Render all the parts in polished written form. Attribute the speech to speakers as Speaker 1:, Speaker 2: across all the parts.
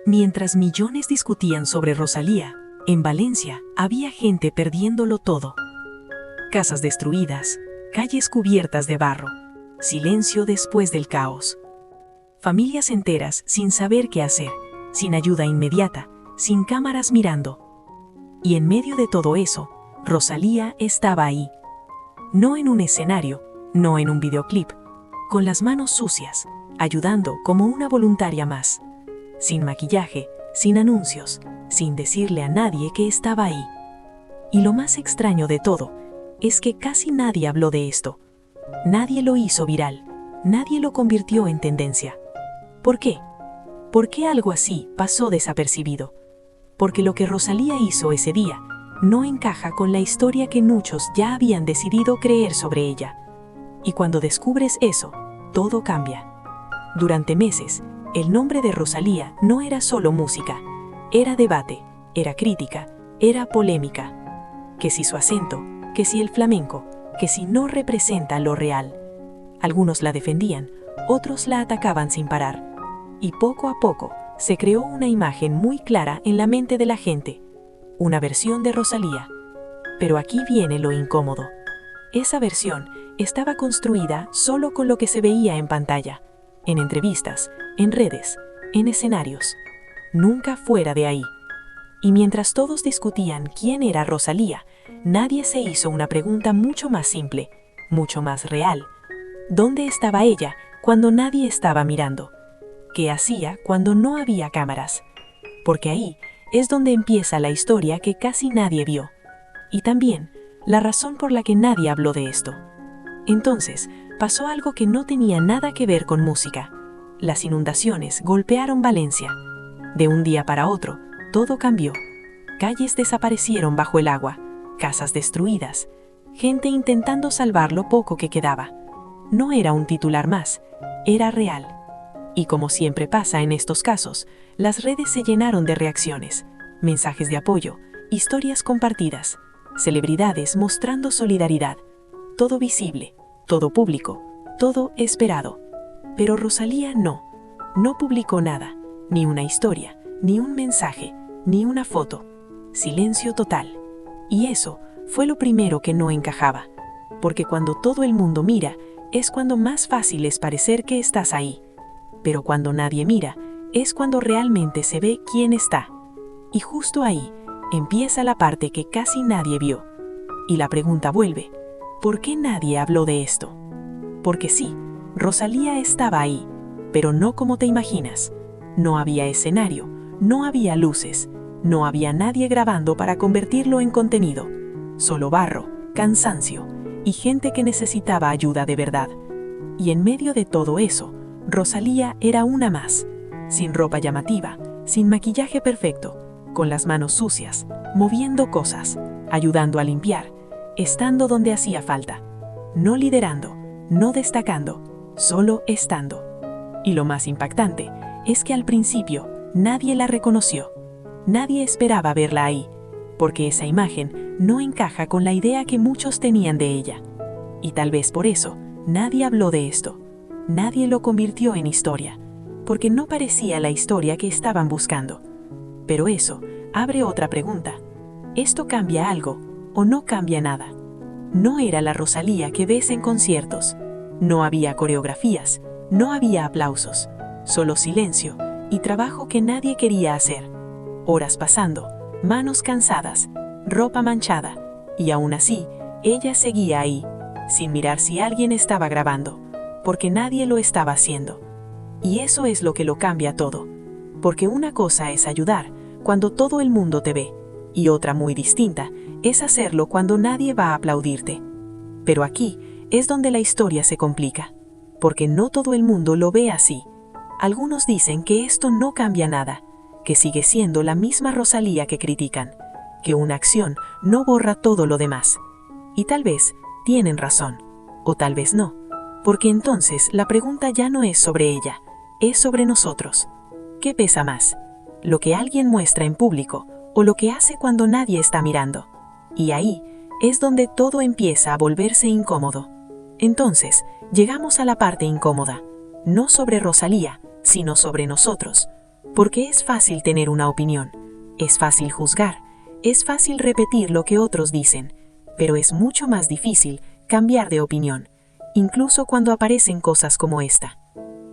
Speaker 1: Mientras millones discutían sobre Rosalía, en Valencia había gente perdiéndolo todo. Casas destruidas, calles cubiertas de barro, silencio después del caos. Familias enteras sin saber qué hacer, sin ayuda inmediata, sin cámaras mirando. Y en medio de todo eso, Rosalía estaba ahí. No en un escenario, no en un videoclip, con las manos sucias, ayudando como una voluntaria más. Sin maquillaje, sin anuncios, sin decirle a nadie que estaba ahí. Y lo más extraño de todo es que casi nadie habló de esto. Nadie lo hizo viral, nadie lo convirtió en tendencia. ¿Por qué? ¿Por qué algo así pasó desapercibido? Porque lo que Rosalía hizo ese día no encaja con la historia que muchos ya habían decidido creer sobre ella. Y cuando descubres eso, todo cambia. Durante meses, el nombre de Rosalía no era solo música, era debate, era crítica, era polémica. Que si su acento, que si el flamenco, que si no representa lo real. Algunos la defendían, otros la atacaban sin parar. Y poco a poco se creó una imagen muy clara en la mente de la gente, una versión de Rosalía. Pero aquí viene lo incómodo. Esa versión estaba construida solo con lo que se veía en pantalla, en entrevistas, en redes, en escenarios, nunca fuera de ahí. Y mientras todos discutían quién era Rosalía, nadie se hizo una pregunta mucho más simple, mucho más real. ¿Dónde estaba ella cuando nadie estaba mirando? ¿Qué hacía cuando no había cámaras? Porque ahí es donde empieza la historia que casi nadie vio. Y también la razón por la que nadie habló de esto. Entonces, pasó algo que no tenía nada que ver con música. Las inundaciones golpearon Valencia. De un día para otro, todo cambió. Calles desaparecieron bajo el agua, casas destruidas, gente intentando salvar lo poco que quedaba. No era un titular más, era real. Y como siempre pasa en estos casos, las redes se llenaron de reacciones, mensajes de apoyo, historias compartidas, celebridades mostrando solidaridad. Todo visible, todo público, todo esperado. Pero Rosalía no publicó nada, ni una historia, ni un mensaje, ni una foto. Silencio total. Y eso fue lo primero que no encajaba, porque cuando todo el mundo mira, es cuando más fácil es parecer que estás ahí. Pero cuando nadie mira, es cuando realmente se ve quién está. Y justo ahí empieza la parte que casi nadie vio. Y la pregunta vuelve, ¿por qué nadie habló de esto? Porque sí, Rosalía estaba ahí, pero no como te imaginas. No había escenario, no había luces, no había nadie grabando para convertirlo en contenido. Solo barro, cansancio y gente que necesitaba ayuda de verdad. Y en medio de todo eso, Rosalía era una más, sin ropa llamativa, sin maquillaje perfecto, con las manos sucias, moviendo cosas, ayudando a limpiar, estando donde hacía falta, no liderando, no destacando, solo estando. Y lo más impactante es que al principio nadie la reconoció, nadie esperaba verla ahí, porque esa imagen no encaja con la idea que muchos tenían de ella. Y tal vez por eso nadie habló de esto. Nadie lo convirtió en historia, porque no parecía la historia que estaban buscando. Pero eso abre otra pregunta. ¿Esto cambia algo o no cambia nada? No era la Rosalía que ves en conciertos. No había coreografías, no había aplausos, solo silencio y trabajo que nadie quería hacer. Horas pasando, manos cansadas, ropa manchada, y aún así, ella seguía ahí, sin mirar si alguien estaba grabando, porque nadie lo estaba haciendo. Y eso es lo que lo cambia todo, porque una cosa es ayudar cuando todo el mundo te ve, y otra muy distinta es hacerlo cuando nadie va a aplaudirte. Pero aquí es donde la historia se complica, porque no todo el mundo lo ve así. Algunos dicen que esto no cambia nada, que sigue siendo la misma Rosalía que critican, que una acción no borra todo lo demás. Y tal vez tienen razón, o tal vez no. Porque entonces la pregunta ya no es sobre ella, es sobre nosotros. ¿Qué pesa más? ¿Lo que alguien muestra en público o lo que hace cuando nadie está mirando? Y ahí es donde todo empieza a volverse incómodo. Entonces, llegamos a la parte incómoda, no sobre Rosalía, sino sobre nosotros. Porque es fácil tener una opinión, es fácil juzgar, es fácil repetir lo que otros dicen, pero es mucho más difícil cambiar de opinión, incluso cuando aparecen cosas como esta.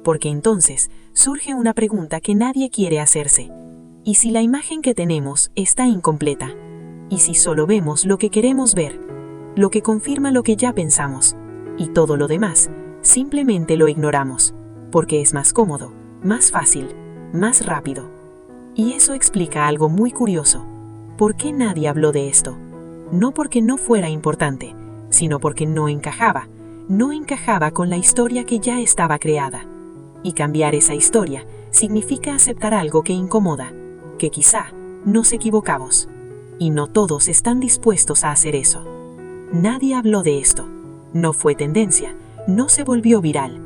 Speaker 1: Porque entonces surge una pregunta que nadie quiere hacerse. ¿Y si la imagen que tenemos está incompleta? ¿Y si solo vemos lo que queremos ver? Lo que confirma lo que ya pensamos. Y todo lo demás, simplemente lo ignoramos, porque es más cómodo, más fácil, más rápido. Y eso explica algo muy curioso. ¿Por qué nadie habló de esto? No porque no fuera importante, sino porque no encajaba con la historia que ya estaba creada. Y cambiar esa historia significa aceptar algo que incomoda, que quizá nos equivocamos. Y no todos están dispuestos a hacer eso. Nadie habló de esto, no fue tendencia, no se volvió viral.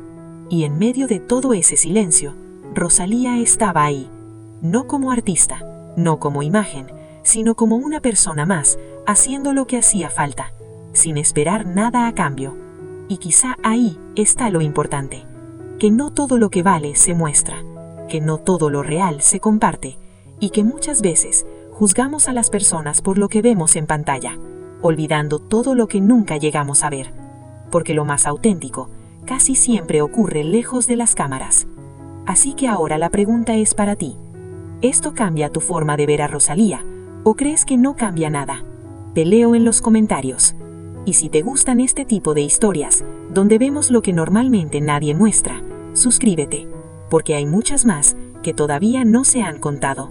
Speaker 1: Y en medio de todo ese silencio, Rosalía estaba ahí, no como artista, no como imagen, sino como una persona más, haciendo lo que hacía falta, sin esperar nada a cambio. Y quizá ahí está lo importante, que no todo lo que vale se muestra, que no todo lo real se comparte, y que muchas veces juzgamos a las personas por lo que vemos en pantalla, olvidando todo lo que nunca llegamos a ver, porque lo más auténtico casi siempre ocurre lejos de las cámaras. Así que ahora la pregunta es para ti. ¿Esto cambia tu forma de ver a Rosalía o crees que no cambia nada? Te leo en los comentarios. Y si te gustan este tipo de historias, donde vemos lo que normalmente nadie muestra, suscríbete, porque hay muchas más que todavía no se han contado.